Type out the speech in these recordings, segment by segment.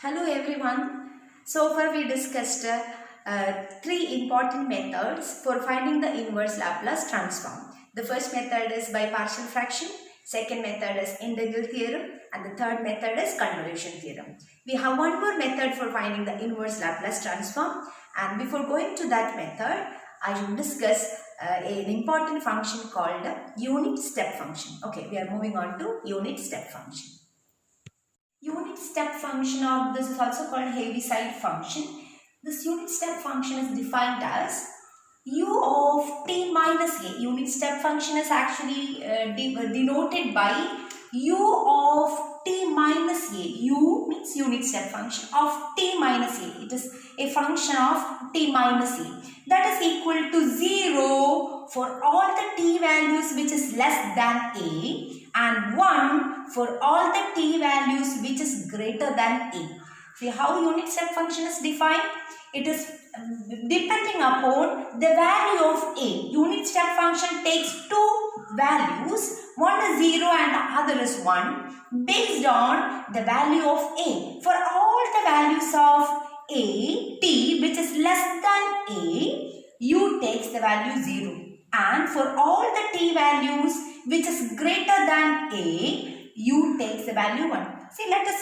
Hello everyone. So far we discussed three important methods for finding the inverse Laplace transform. The first method is by partial fraction, second method is integral theorem, and the third method is convolution theorem. We have one more method for finding the inverse Laplace transform, and before going to that method, I will discuss an important function called unit step function. Okay, we are moving on to unit step function. Unit step function, or this is also called Heaviside function. This unit step function is defined as u of t minus a. Unit step function is actually denoted by u of t minus a. U means unit step function of t minus a. It is a function of t minus a. That is equal to 0 for all the t values which is less than a, and 1 for all the t values which is greater than a. See how unit step function is defined? It is depending upon the value of a. Unit step function takes two values, one is 0 and the other is 1, based on the value of a. For all the values of a, t which is less than a, u takes the value 0, and for all the t values which is greater than a, u takes the value 1. See, let us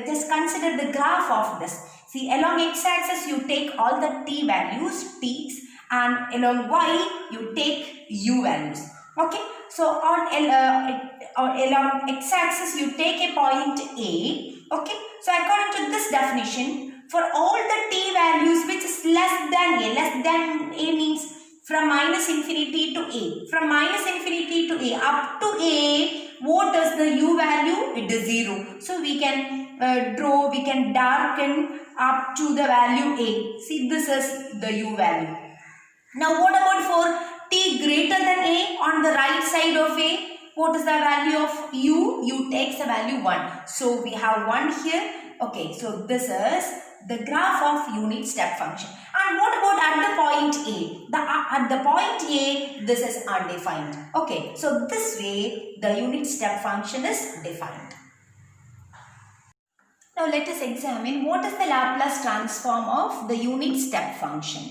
just consider the graph of this. See, along x-axis you take all the t values, t's, and along y you take u values. Okay, so on along x-axis you take a point a. Okay, so according to this definition, for all the t values which is less than a means from minus infinity to a. From minus infinity to a up to a, what is the u value? It is 0. So we can we can darken up to the value a. See, this is the u value. Now what about for t greater than a? On the right side of a, what is the value of u? U takes the value 1. So we have 1 here. Okay, so this is the graph of unit step function. And what about at the point A? At the point A, this is undefined. Okay, so this way the unit step function is defined. Now let us examine what is the Laplace transform of the unit step function.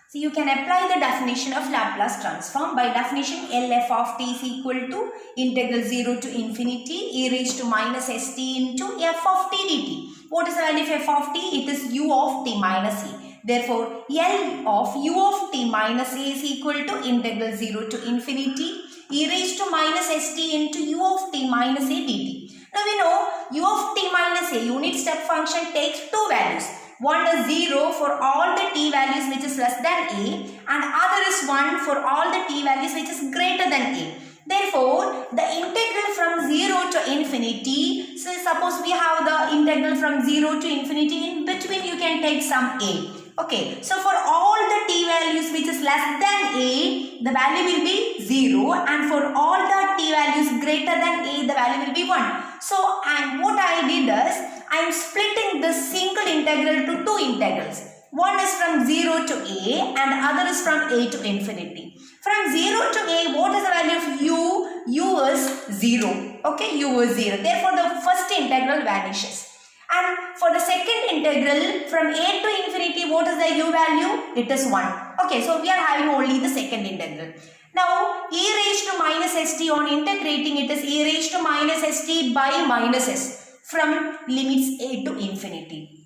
So you can apply the definition of Laplace transform. By definition, LF of t is equal to integral 0 to infinity e raised to minus st into f of t dt. What is the value of f of t? It is u of t minus a. Therefore, L of u of t minus a is equal to integral 0 to infinity e raised to minus st into u of t minus a dt. Now we know u of t minus a, unit step function, takes two values. One is 0 for all the t values which is less than a, and other is 1 for all the t values which is greater than a. Therefore, the integral from 0 to infinity, so suppose we have the integral from 0 to infinity, in between you can take some a. Okay, so for all the t values which is less than a, the value will be 0, and for all the t values greater than a, the value will be 1. So, what I did is, I am splitting this single integral to two integrals. One is from 0 to a and other is from a to infinity. From 0 to a, what is the value of u? U is 0. Okay, u is 0. Therefore, the first integral vanishes. And for the second integral from a to infinity, what is the u value? It is 1. Okay, so we are having only the second integral. Now, e raised to minus st, on integrating it is e raised to minus st by minus s from limits a to infinity.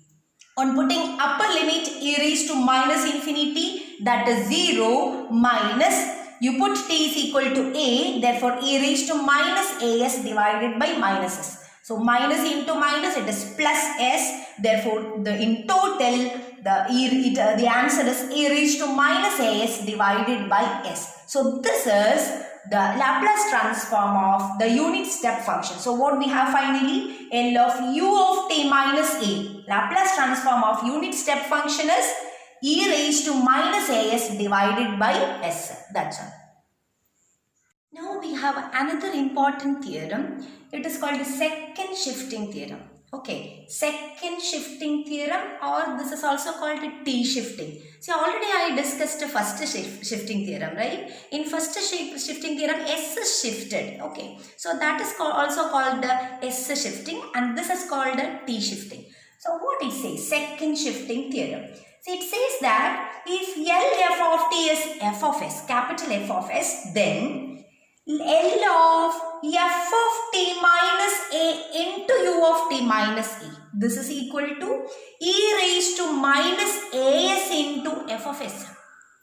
On putting upper limit e raised to minus infinity, that is 0 minus, you put t is equal to a, therefore e raised to minus as divided by minus s. So minus into minus, it is plus s, therefore in total the answer is e raised to minus as divided by s. So this is the Laplace transform of the unit step function. So what we have finally? L of u of t minus a. Laplace transform of unit step function is e raised to minus as divided by s. That's all. Now we have another important theorem. It is called the second shifting theorem. Okay, second shifting theorem, or this is also called the T shifting. See, already I discussed the first shifting theorem, right? In first shifting theorem, S is shifted. Okay, so that is also called the S shifting, and this is called the T shifting. So what it says? Second shifting theorem. So it says that if L f of t is f of s, capital F of s, then L of f of t minus a into u of t minus e. This is equal to e raised to minus as into f of s.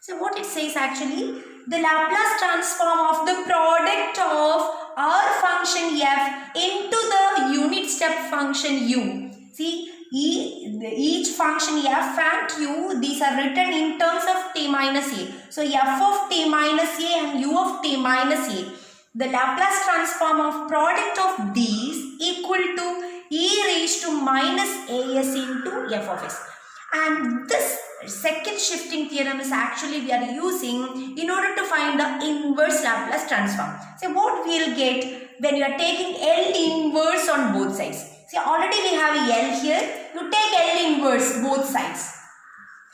So what it says actually, the Laplace transform of the product of our function f into the unit step function u. See, each function f and u, these are written in terms of t minus a. So f of t minus a and u of t minus a. The Laplace transform of product of these equal to e raised to minus as into f of s. And this second shifting theorem is actually we are using in order to find the inverse Laplace transform. So what we will get when you are taking L inverse on both sides. See, already we have L here. You take L inverse both sides.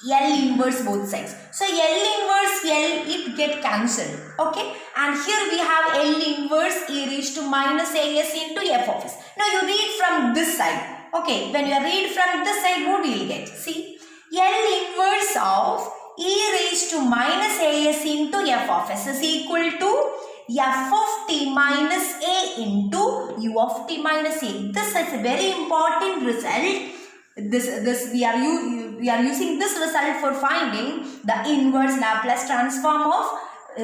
L inverse both sides. So L inverse L, it get cancelled. Okay. And here we have L inverse e raised to minus as into f of s. Now you read from this side. Okay, when you read from this side, what will you get? See, L inverse of e raised to minus as into f of s is equal to f of t minus a into u of t minus a. This is a very important result. We are using this result for finding the inverse Laplace transform of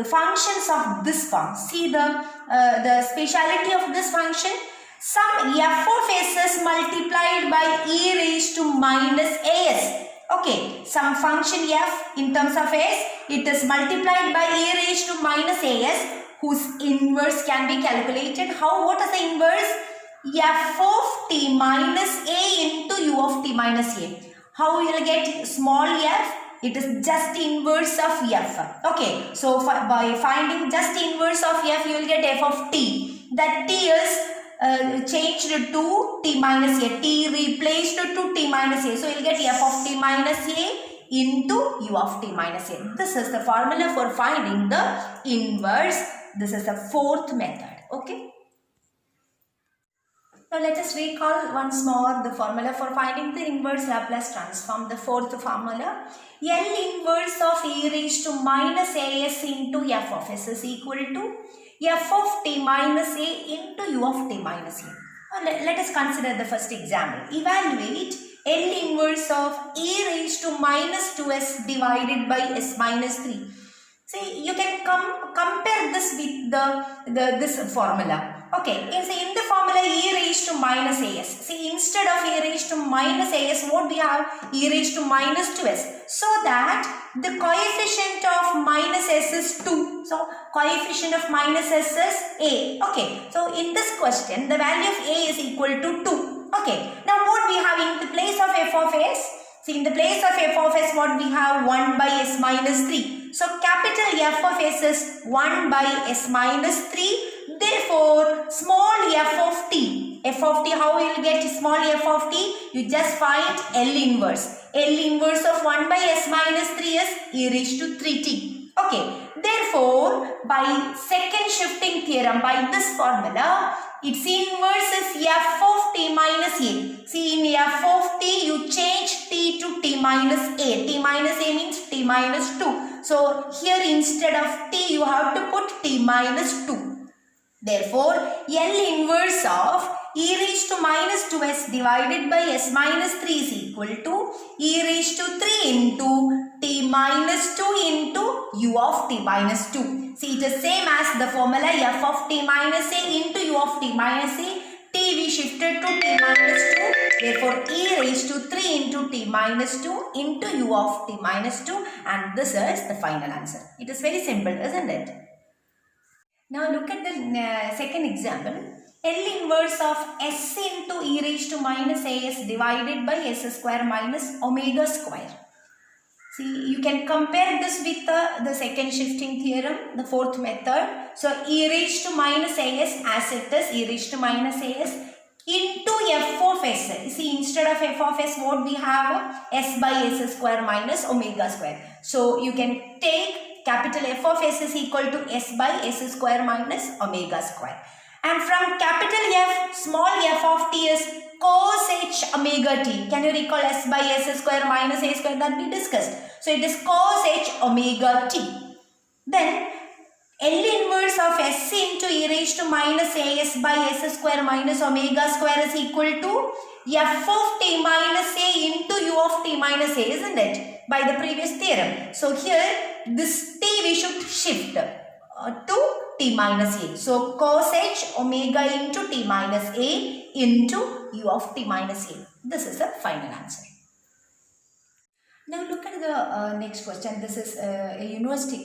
functions of this form. See the speciality of this function. Some f of s is multiplied by e raised to minus as. Okay, some function f in terms of s, it is multiplied by e raised to minus as, whose inverse can be calculated. How? What is the inverse? F of t minus a into u of t minus a. How you will get small f? It is just inverse of f. Okay, so by finding just inverse of f, you will get f of t. That t is changed to t minus a, t replaced to t minus a. So you will get f of t minus a into u of t minus a. This is the formula for finding the inverse. This is the fourth method. Okay. Now let us recall once more the formula for finding the inverse Laplace transform. The fourth formula, L inverse of e raised to minus as into f of s is equal to f of t minus a into u of t minus a. Let us consider the first example. Evaluate L inverse of e raised to minus 2s divided by s minus 3. See, you can compare this with this formula. Okay, in the formula e raised to minus as. See, instead of e raised to minus as, what we have? E raised to minus 2s. So that the coefficient of minus s is 2. So, coefficient of minus s is a. Okay, so in this question, the value of a is equal to 2. Okay, now what we have in the place of f of s? See, in the place of f of s, what we have? 1 by s minus 3. So, capital F of s is 1 by s minus 3. Therefore, small f of t. F of t, how you will get small f of t? You just find L inverse. L inverse of 1 by s minus 3 is e raised to 3t. Okay. Therefore, by second shifting theorem, by this formula, its inverse is f of t minus a. See, in f of t, you change t to t minus a. T minus a means t minus 2. So, here instead of t, you have to put t minus 2. Therefore, L inverse of e raised to minus 2s divided by s minus 3 is equal to e raised to 3 into t minus 2 into u of t minus 2. See, it is same as the formula f of t minus a into u of t minus a. T we shifted to t minus 2. Therefore, e raised to 3 into t minus 2 into u of t minus 2. And this is the final answer. It is very simple, isn't it? Now look at the second example. L inverse of s into e raised to minus as divided by s square minus omega square. See, you can compare this with the second shifting theorem, the fourth method. So, e raised to minus as it is, e raised to minus as into f of s. See, instead of f of s, what we have? S by s square minus omega square. So, you can take capital F of s is equal to s by s square minus omega square. And from capital F, small f of t is cos h omega t. Can you recall s by s square minus a square that we discussed? So it is cos h omega t. Then L inverse of s into e raised to minus as by s square minus omega square is equal to f of t minus a into u of t minus a, isn't it? By the previous theorem. So here this t we should shift to t minus a. So cos h omega into t minus a into u of t minus a. This is the final answer. Now look at the next question. This is a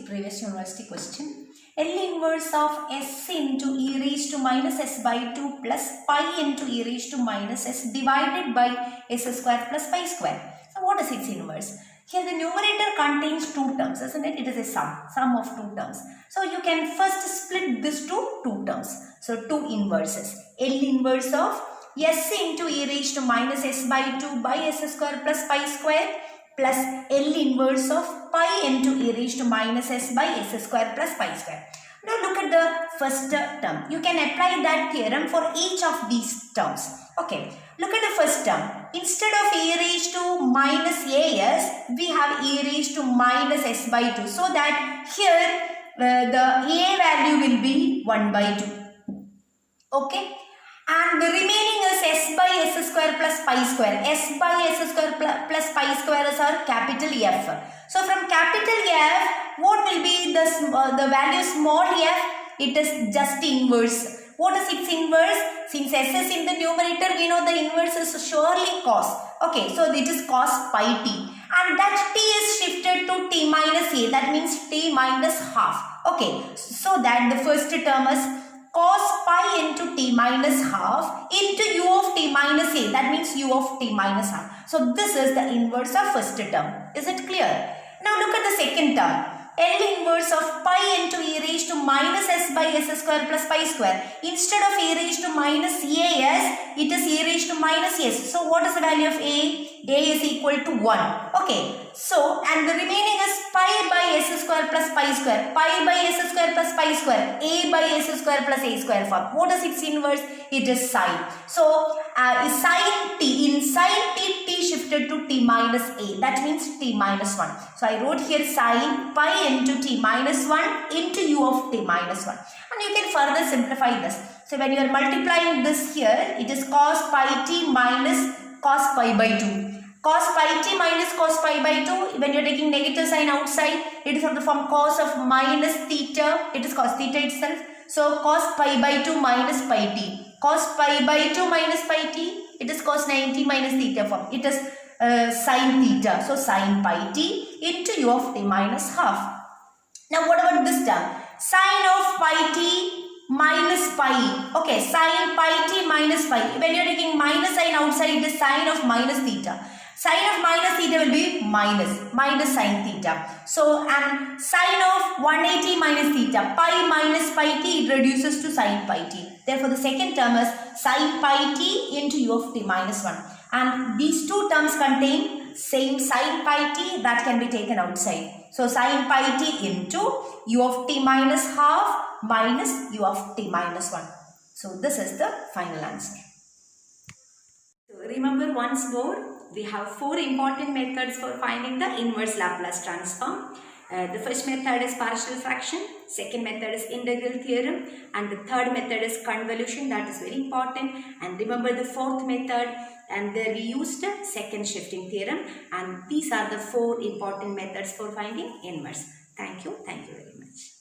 previous university question. L inverse of s into e raised to minus s by 2 plus pi into e raised to minus s divided by s square plus pi square. So what is its inverse? Here the numerator contains two terms, isn't it? It is a sum of two terms. So you can first split this to two terms. So two inverses. L inverse of s into e raised to minus s by 2 by s square plus pi square plus L inverse of pi into e raised to minus s by s square plus pi square. Now look at the first term. You can apply that theorem for each of these terms. Okay, look at the first term. Instead of e raised to minus as, we have e raised to minus s by 2. So that here the a value will be 1 by 2. Okay. And the remaining is s by s square plus pi square. S by s square plus pi square is our capital F. So from capital F, what will be the value small f? It is just inverse. What is its inverse? Since s is in the numerator, we know the inverse is surely cos. Okay, so it is cos pi t. And that t is shifted to t minus a. That means t minus half. Okay, so that the first term is cos pi into t minus half into u of t minus a. That means u of t minus half. So this is the inverse of first term. Is it clear? Now look at the second term. L inverse of pi into e raised to minus s by s square plus pi square. Instead of e raised to minus as, it is e raised to minus s. So what is the value of a? A is equal to 1. Okay. So, and the remaining is pi by s square plus pi square. Pi by s square plus pi square. A by s square plus a square form. What is its inverse? It is sine. So, sine t. In sine t, t shifted to t minus a. That means t minus 1. So, I wrote here sine pi into t minus 1 into u of t minus 1. And you can further simplify this. So, when you are multiplying this here, it is cos pi t minus cos pi by 2. Cos pi t minus cos pi by 2, when you are taking negative sign outside, it is of the form cos of minus theta, it is cos theta itself. So cos pi by 2 minus pi t. Cos pi by 2 minus pi t, it is cos 90 minus theta form. It is sin theta. So sin pi t into u of t minus half. Now what about this term? Sin of pi t minus pi. Okay, sin pi t minus pi. When you are taking minus sign outside, it is sin of minus theta. Sine of minus theta will be minus sine theta. So, and sine of 180 minus theta, pi minus pi t, it reduces to sine pi t. Therefore, the second term is sine pi t into u of t minus 1. And these two terms contain same sine pi t that can be taken outside. So, sine pi t into u of t minus half minus u of t minus 1. So, this is the final answer. So, remember once more, we have four important methods for finding the inverse Laplace transform. The first method is partial fraction, second method is integral theorem, and the third method is convolution. That is very important. And remember the fourth method, and there we used second shifting theorem, and these are the four important methods for finding inverse. Thank you very much.